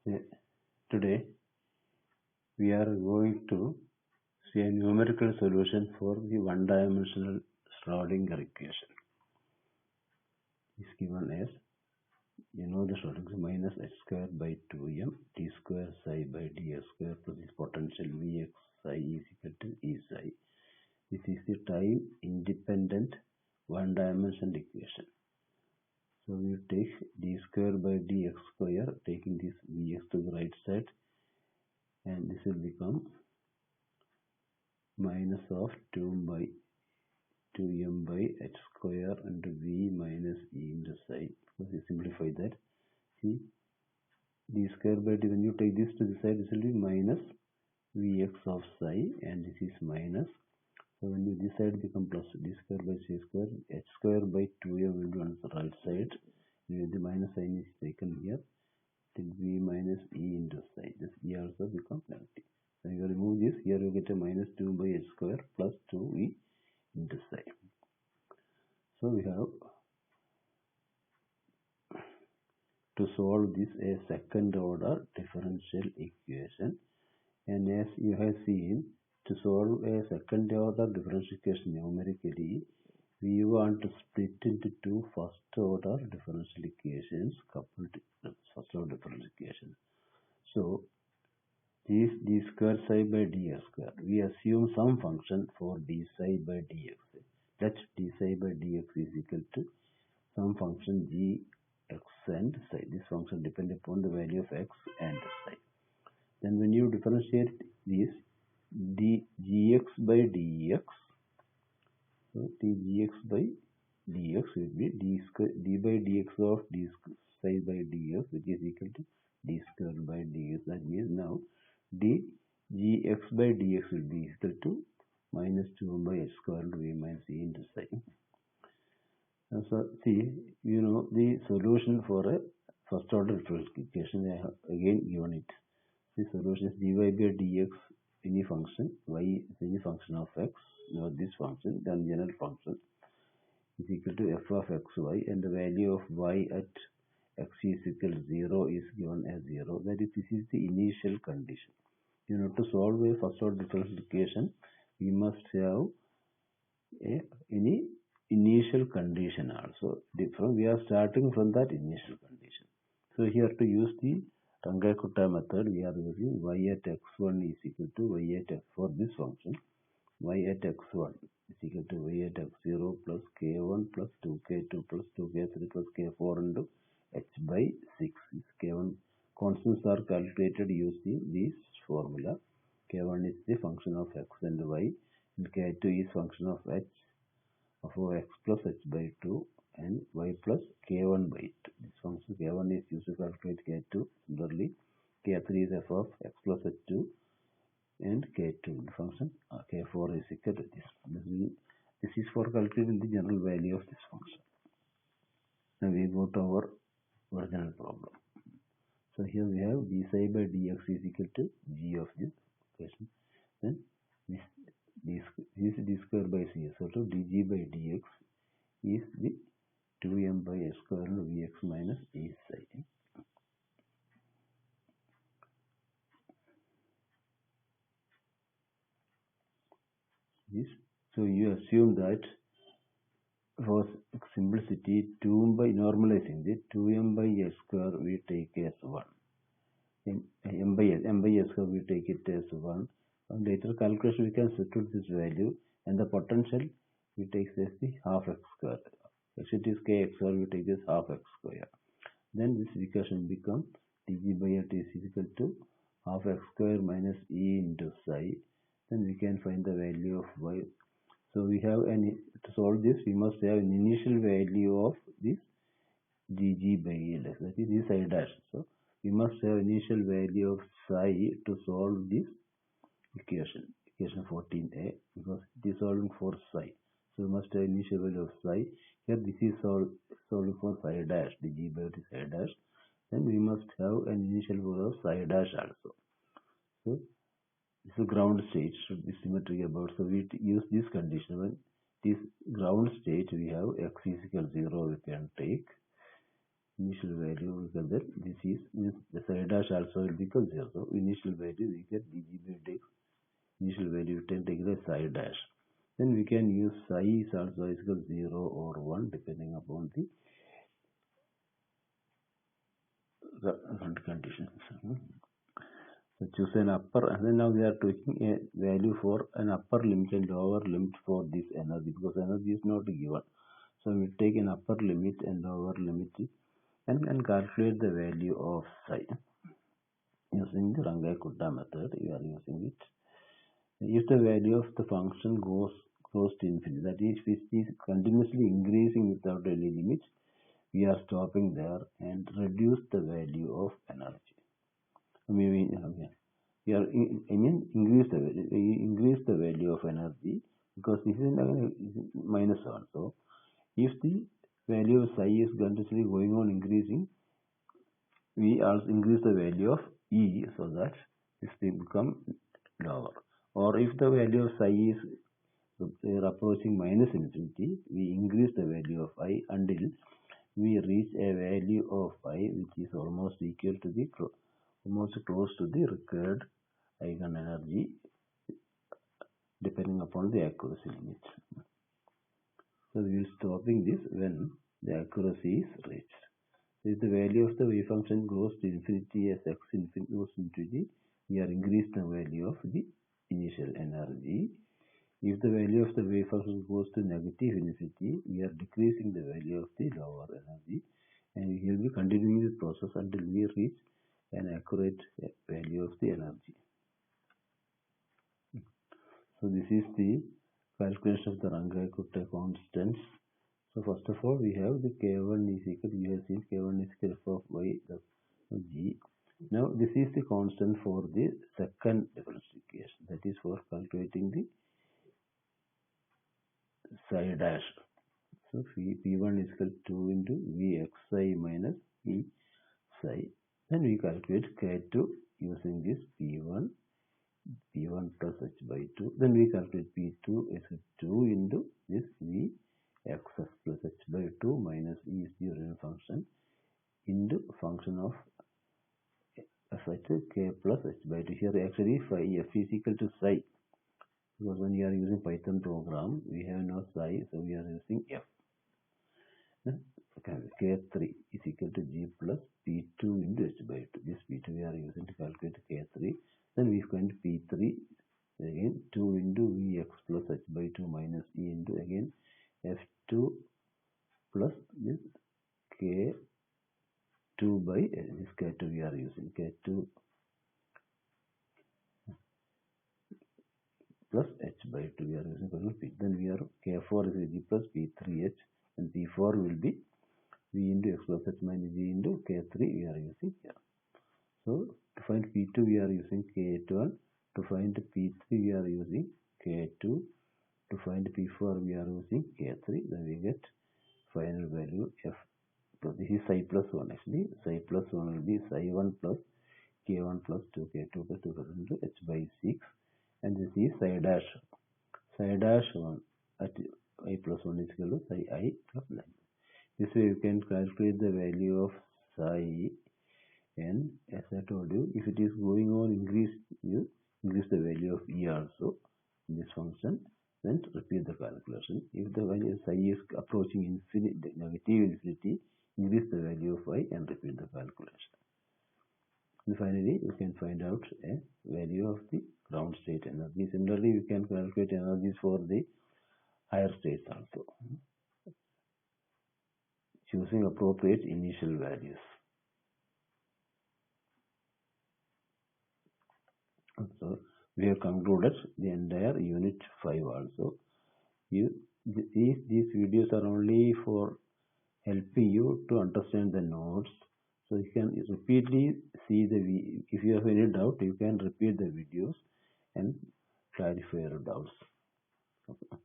Uh, Today we are going to see a numerical solution for the one-dimensional Schrodinger equation. Is given as the Schrodinger minus h square by 2m t square psi by dx square plus this potential Vx psi is equal to E psi. This is the time-independent one-dimensional equation. So we take d square by dx square, taking this Vx to the right side, and this will become minus of 2m by h square into v minus e into psi. So we simplify that. See, d square by d, when you take this to the side, this will be minus vx of psi, and this is minus. So when you this side become plus, d square by c square, h square by 2m will be on the right side. And the minus sign is taken here. Then v minus e into psi. This e also becomes negative. So you remove this, here you get a minus 2 by h square plus 2e into psi. So we have to solve this a second order differential equation, and as you have seen, to solve a second order differential equation numerically, we want to split into two first order differential equations coupled first order differential equations. So this d square psi by dx square, we assume some function for d psi by dx. Let d psi by dx is equal to some function g x and psi. This function depends upon the value of x and psi. Then when you differentiate this gx by dx, so dgx by dx will be d by dx of d psi by dx, which is equal to d square by dx. That means now dgx by dx will be equal to minus 2 by h square into v minus e into psi. So see, the solution for a first order differential equation. I have again given it. The solution is dy by dx any function, y is any function of x, this function, then general function is equal to f of xy, and the value of y at x is equal to 0 is given as 0. That is, this is the initial condition. To solve a first order differential equation, we must have any initial condition also. We are starting from that initial condition. So here to use the Rangai-Kutta method, we are using y at x1 is equal to y at x for this function. Y at x1 is equal to y at x0 plus k1 plus 2k2 plus 2k3 plus k4 into h by 6. K1 constants are calculated using this formula. K1 is the function of x and y, and k2 is function of h of x plus h by 2 and y plus k1 by 2. This function k1 is used to calculate k2. Similarly, k3 is f of x plus h2 and k2. The function k4 is equal to this. This is for calculating the general value of this function. Now we go to our original problem. So here we have d psi by dx is equal to g of this equation. Then this d square by c. So to dg by dx is the 2m by s square and vx minus e psi. This. So you assume that for simplicity, 2m by normalizing the 2m by s square we take as 1. M by s square we take it as 1. On later calculation we can substitute this value, and the potential we take as the half x square. If it is kx square, we take this half x square. Then this equation becomes dg by t is equal to half x square minus e into psi. Then we can find the value of y. So we have to solve this, we must have an initial value of this dg by ls, that is this psi dash. So we must have initial value of psi to solve this equation 14a, because it is solving for psi. So we must have initial value of psi. Here this is solving for psi dash, dg by t psi dash. Then we must have an initial value of psi dash also. So this is ground state, should be symmetry about. So we use this condition. When this ground state we have x is equal to 0, we can take initial value we get that this is means the psi dash also will become 0. So initial value we get dg by dx. Initial value we can take the psi dash. Then we can use psi is also equal 0 or 1 depending upon the conditions. So choose an upper, and then now we are taking a value for an upper limit and lower limit for this energy because energy is not given. So we take an upper limit and lower limit and calculate the value of psi using the Rangai-Kutta method. We are using it. If the value of the function goes close to infinity, that is, if it is continuously increasing without any limit, we are stopping there and reduce the value of energy. We are increase the value of energy because this is minus 1. So if the value of psi is continuously going on increasing, we also increase the value of E so that this will become lower. Or if the value of psi is approaching minus infinity, we increase the value of I until we reach a value of I which is almost equal to the almost close to the required eigen energy depending upon the accuracy limit. So we will stopping this when the accuracy is reached. So if the value of the wave function goes to infinity as x infinity goes to infinity, we are increasing the value of the initial energy. If the value of the wave function goes to negative infinity, we are decreasing the value of the lower energy, and we will be continuing the process until we reach an accurate value of the energy. So this is the calculation of the Rangai-Kutta constants. So first of all, we have the K1 is equal to, you have seen K1 is equal to f of y g. Now this is the constant for the second differential equation, that is for calculating the psi dash. So P1 is equal to 2 into Vxi minus E psi. Then we calculate K2 using this P1 plus h by 2. Then we calculate P2 is 2 into this Vxs plus h by 2 minus E is the original function into function of f at k plus h by 2. Here actually phi f is equal to psi because when you are using Python program we have no psi, so we are using f. K3 is equal to g plus P2 into h by 2. This P2 we are using to calculate K3. Then we find P3 again 2 into Vx plus h by 2 minus E into again F2 plus this K2 by this K2 we are using K2 plus h by 2 we are using for P. Then we are K4 is g plus P3h and P4 will be V into x plus h minus g into K3 we are using here. So to find P2 we are using K1, to find P3 we are using K2, to find P4 we are using K3, then we get final value f. So this is psi plus 1 actually, psi plus 1 will be psi 1 plus K1 plus 2 K2 plus 2 into h by 6, and this is psi dash 1 at I plus 1 is equal to psi I plus 9. This way you can calculate the value of psi, and as I told you, if it is going on increase, you increase the value of E also in this function, then repeat the calculation. If the value of psi is approaching infinity, negative infinity, increase the value of I and repeat the calculation. And finally, you can find out a value of the ground state energy. Similarly, you can calculate energies for the higher states also, choosing appropriate initial values. So we have concluded the entire unit 5 also. These videos are only for helping you to understand the notes. So you can repeatedly see if you have any doubt, you can repeat the videos and clarify your doubts. Okay.